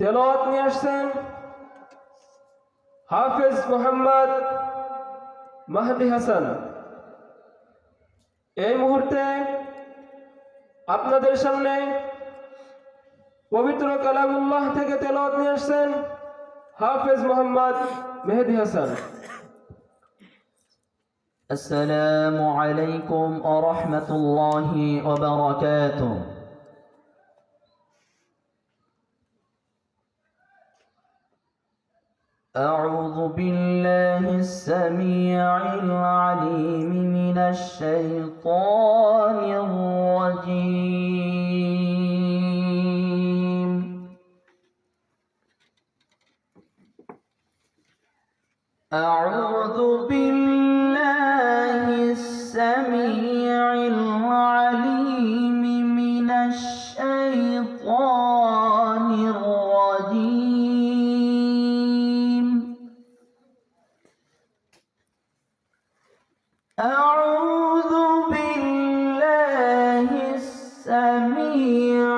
তেলাওয়াত নিয়ে আসছেন হাফেজ মোহাম্মদ মাহদি হাসান। এই মুহূর্তে আপনাদের সামনে পবিত্র কালামুল্লাহ থেকে তেলাওয়াত নিয়ে আসছেন হাফেজ মোহাম্মদ মেহেদি হাসান। আসসালামু আলাইকুম ওয়া রাহমাতুল্লাহি ওয়া বারাকাতুহু। أعوذ بالله السميع العليم من الشيطان الرجيم. أعوذ بالله السميع العليم من الشيطان الرجيم. أعوذ بالله السميع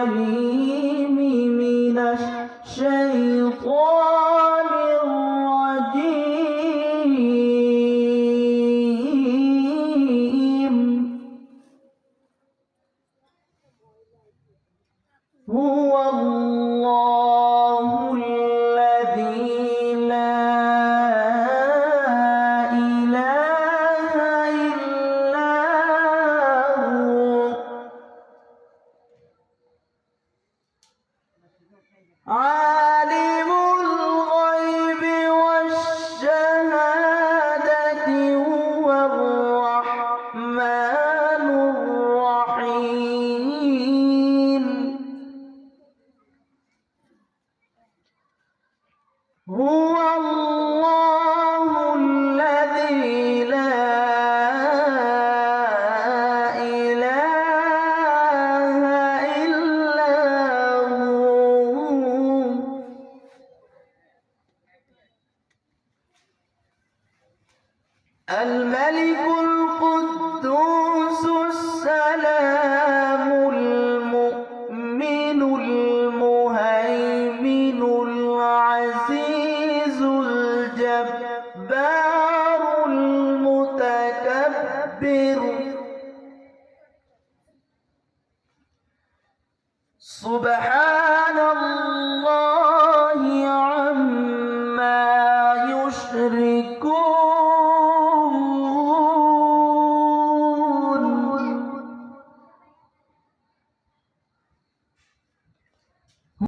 العليم من الشيطان الرجيم. هو الله الذي لا إله إلا هو عالم الغيب والشهادة هو الرحمن الرحيم. هو الله الذي لا إله إلا هو